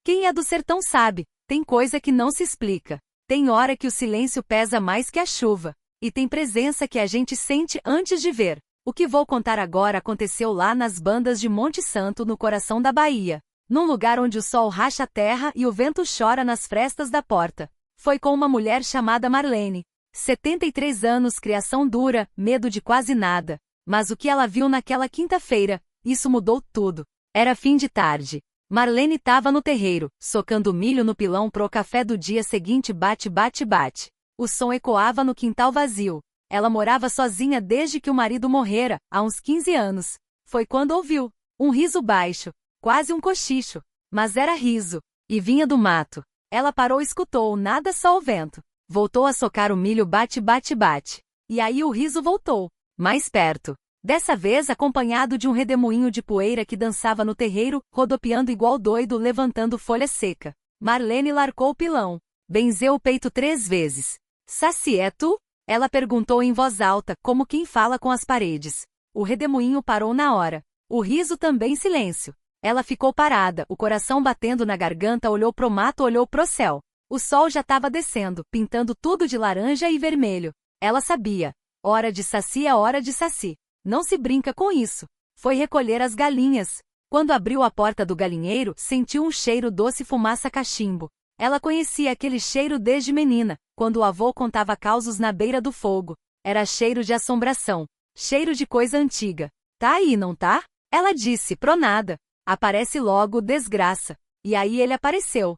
Quem é do sertão sabe, tem coisa que não se explica. Tem hora que o silêncio pesa mais que a chuva. E tem presença que a gente sente antes de ver. O que vou contar agora aconteceu lá nas bandas de Monte Santo, no coração da Bahia. Num lugar onde o sol racha a terra e o vento chora nas frestas da porta. Foi com uma mulher chamada Marlene. 73 anos, criação dura, medo de quase nada. Mas o que ela viu naquela quinta-feira, isso mudou tudo. Era fim de tarde. Marlene estava no terreiro, socando milho no pilão pro café do dia seguinte. Bate, bate, bate. O som ecoava no quintal vazio. Ela morava sozinha desde que o marido morrera, há uns 15 anos. Foi quando ouviu um riso baixo, quase um cochicho. Mas era riso, e vinha do mato. Ela parou e escutou, nada, só o vento. Voltou a socar o milho. Bate, bate, bate. E aí o riso voltou, mais perto. Dessa vez acompanhado de um redemoinho de poeira que dançava no terreiro, rodopiando igual doido, levantando folha seca. Marlene largou o pilão. Benzeu o peito 3 vezes. Saci, é tu? Ela perguntou em voz alta, como quem fala com as paredes. O redemoinho parou na hora. O riso também silêncio. Ela ficou parada, o coração batendo na garganta, olhou pro mato, olhou pro céu. O sol já estava descendo, pintando tudo de laranja e vermelho. Ela sabia. Hora de saci é hora de saci. Não se brinca com isso. Foi recolher as galinhas. Quando abriu a porta do galinheiro, sentiu um cheiro doce, fumaça, cachimbo. Ela conhecia aquele cheiro desde menina, quando o avô contava causos na beira do fogo. Era cheiro de assombração. Cheiro de coisa antiga. Tá aí, não tá? Ela disse, pro nada. Aparece logo, desgraça. E aí ele apareceu.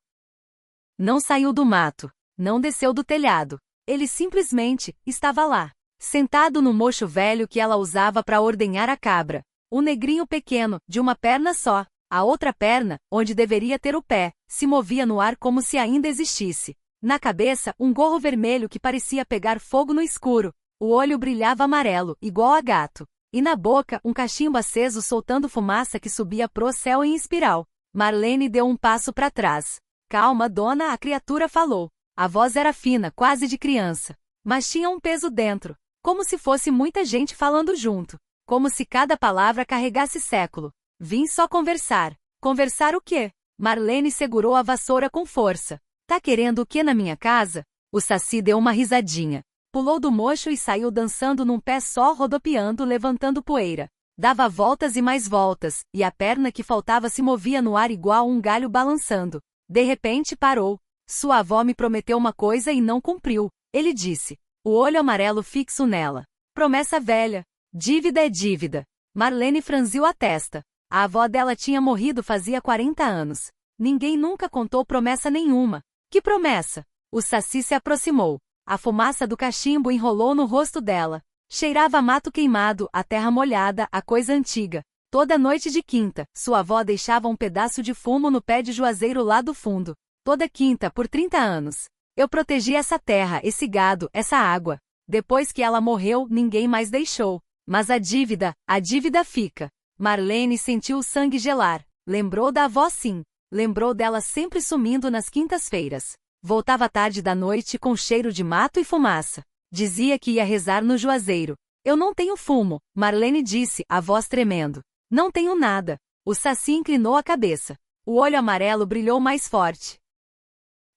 Não saiu do mato. Não desceu do telhado. Ele simplesmente estava lá. Sentado no mocho velho que ela usava para ordenhar a cabra. Um negrinho pequeno, de uma perna só. A outra perna, onde deveria ter o pé, se movia no ar como se ainda existisse. Na cabeça, um gorro vermelho que parecia pegar fogo no escuro. O olho brilhava amarelo, igual a gato. E na boca, um cachimbo aceso soltando fumaça que subia pro céu em espiral. Marlene deu um passo para trás. Calma, dona, a criatura falou. A voz era fina, quase de criança. Mas tinha um peso dentro. Como se fosse muita gente falando junto. Como se cada palavra carregasse século. Vim só conversar. Conversar o quê? Marlene segurou a vassoura com força. Tá querendo o quê na minha casa? O saci deu uma risadinha. Pulou do mocho e saiu dançando num pé só, rodopiando, levantando poeira. Dava voltas e mais voltas, e a perna que faltava se movia no ar igual um galho balançando. De repente parou. Sua avó me prometeu uma coisa e não cumpriu, ele disse. O olho amarelo fixo nela. Promessa velha. Dívida é dívida. Marlene franziu a testa. A avó dela tinha morrido fazia 40 anos. Ninguém nunca contou promessa nenhuma. Que promessa? O saci se aproximou. A fumaça do cachimbo enrolou no rosto dela. Cheirava a mato queimado, a terra molhada, a coisa antiga. Toda noite de quinta, sua avó deixava um pedaço de fumo no pé de juazeiro lá do fundo. Toda quinta, por 30 anos. Eu protegi essa terra, esse gado, essa água. Depois que ela morreu, ninguém mais deixou. Mas a dívida fica. Marlene sentiu o sangue gelar. Lembrou da avó, sim. Lembrou dela sempre sumindo nas quintas-feiras. Voltava tarde da noite com cheiro de mato e fumaça. Dizia que ia rezar no juazeiro. Eu não tenho fumo, Marlene disse, a voz tremendo. Não tenho nada. O saci inclinou a cabeça. O olho amarelo brilhou mais forte.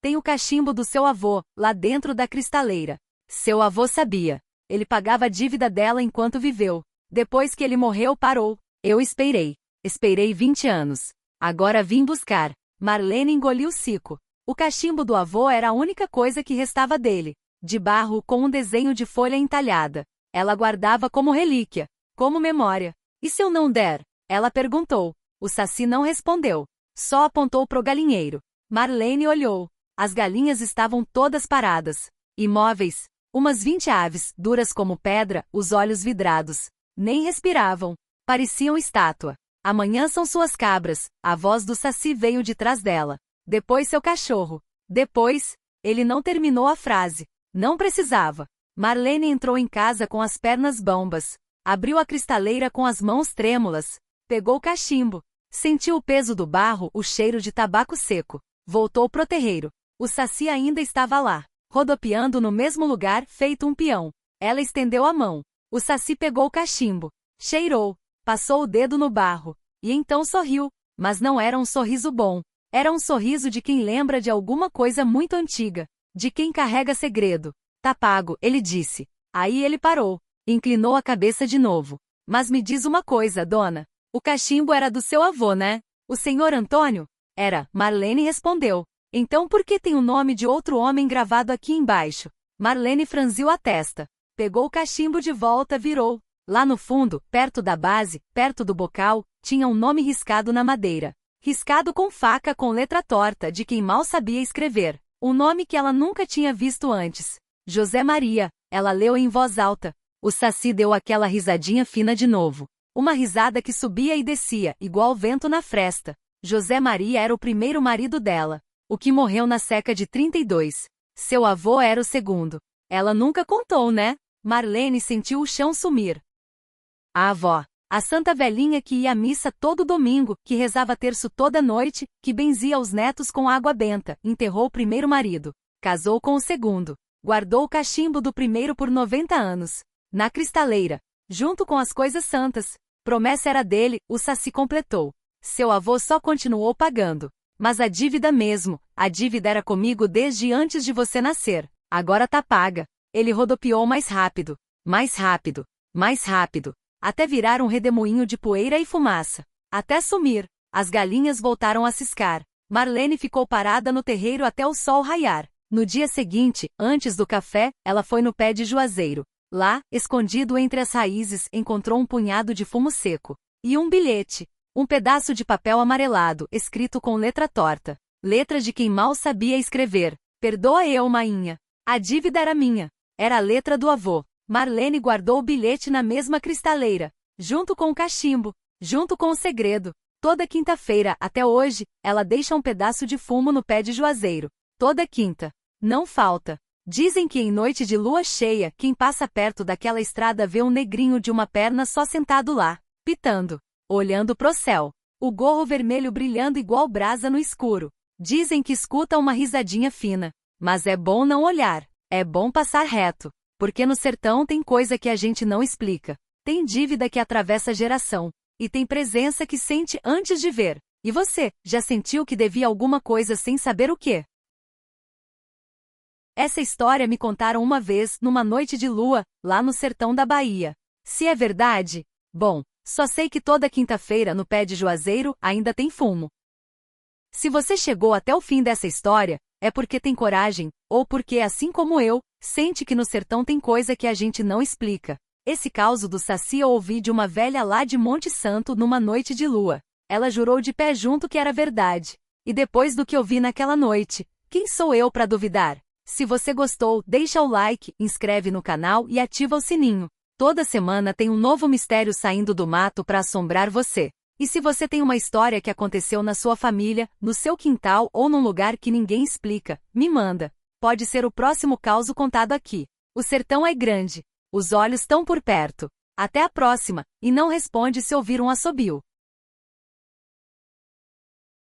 Tem o cachimbo do seu avô, lá dentro da cristaleira. Seu avô sabia. Ele pagava a dívida dela enquanto viveu. Depois que ele morreu, parou. Eu esperei. Esperei 20 anos. Agora vim buscar. Marlene engoliu seco. O cachimbo do avô era a única coisa que restava dele. De barro com um desenho de folha entalhada. Ela guardava como relíquia. Como memória. E se eu não der? Ela perguntou. O saci não respondeu. Só apontou pro galinheiro. Marlene olhou. As galinhas estavam todas paradas. Imóveis. Umas 20 aves, duras como pedra, os olhos vidrados. Nem respiravam. Pareciam estátua. Amanhã são suas cabras. A voz do saci veio de trás dela. Depois seu cachorro. Depois, ele não terminou a frase. Não precisava. Marlene entrou em casa com as pernas bambas. Abriu a cristaleira com as mãos trêmulas. Pegou o cachimbo. Sentiu o peso do barro, o cheiro de tabaco seco. Voltou pro terreiro. O saci ainda estava lá, rodopiando no mesmo lugar, feito um peão. Ela estendeu a mão. O saci pegou o cachimbo. Cheirou. Passou o dedo no barro. E então sorriu. Mas não era um sorriso bom. Era um sorriso de quem lembra de alguma coisa muito antiga, de quem carrega segredo. Tá pago, ele disse. Aí ele parou, inclinou a cabeça de novo. Mas me diz uma coisa, dona. O cachimbo era do seu avô, né? O senhor Antônio? Era, Marlene respondeu. Então por que tem o nome de outro homem gravado aqui embaixo? Marlene franziu a testa. Pegou o cachimbo de volta, virou. Lá no fundo, perto da base, perto do bocal, tinha um nome riscado na madeira. Riscado com faca com letra torta de quem mal sabia escrever. Um nome que ela nunca tinha visto antes. José Maria, ela leu em voz alta. O Saci deu aquela risadinha fina de novo. Uma risada que subia e descia, igual vento na fresta. José Maria era o primeiro marido dela, o que morreu na seca de 32. Seu avô era o segundo. Ela nunca contou, né? Marlene sentiu o chão sumir. A avó, a santa velhinha que ia à missa todo domingo, que rezava terço toda noite, que benzia os netos com água benta, enterrou o primeiro marido. Casou com o segundo. Guardou o cachimbo do primeiro por 90 anos. Na cristaleira. Junto com as coisas santas. Promessa era dele, o Saci completou. Seu avô só continuou pagando. Mas a dívida mesmo, a dívida era comigo desde antes de você nascer. Agora tá paga. Ele rodopiou mais rápido. Mais rápido. Mais rápido. Até virar um redemoinho de poeira e fumaça. Até sumir. As galinhas voltaram a ciscar. Marlene ficou parada no terreiro até o sol raiar. No dia seguinte, antes do café, ela foi no pé de juazeiro. Lá, escondido entre as raízes, encontrou um punhado de fumo seco. E um bilhete. Um pedaço de papel amarelado, escrito com letra torta. Letra de quem mal sabia escrever. Perdoa eu, mainha. A dívida era minha. Era a letra do avô. Marlene guardou o bilhete na mesma cristaleira. Junto com o cachimbo. Junto com o segredo. Toda quinta-feira, até hoje, ela deixa um pedaço de fumo no pé de juazeiro. Toda quinta. Não falta. Dizem que em noite de lua cheia, quem passa perto daquela estrada vê um negrinho de uma perna só sentado lá, pitando, olhando pro céu. O gorro vermelho brilhando igual brasa no escuro. Dizem que escuta uma risadinha fina. Mas é bom não olhar. É bom passar reto. Porque no sertão tem coisa que a gente não explica. Tem dívida que atravessa geração. E tem presença que sente antes de ver. E você, já sentiu que devia alguma coisa sem saber o quê? Essa história me contaram uma vez, numa noite de lua, lá no sertão da Bahia. Se é verdade? Bom, só sei que toda quinta-feira no pé de juazeiro ainda tem fumo. Se você chegou até o fim dessa história, é porque tem coragem, ou porque, assim como eu, sente que no sertão tem coisa que a gente não explica. Esse caso do Saci eu ouvi de uma velha lá de Monte Santo numa noite de lua. Ela jurou de pé junto que era verdade. E depois do que eu vi naquela noite, quem sou eu para duvidar? Se você gostou, deixa o like, inscreve no canal e ativa o sininho. Toda semana tem um novo mistério saindo do mato para assombrar você. E se você tem uma história que aconteceu na sua família, no seu quintal ou num lugar que ninguém explica, me manda. Pode ser o próximo caso contado aqui. O sertão é grande. Os olhos estão por perto. Até a próxima, e não responde se ouvir um assobio.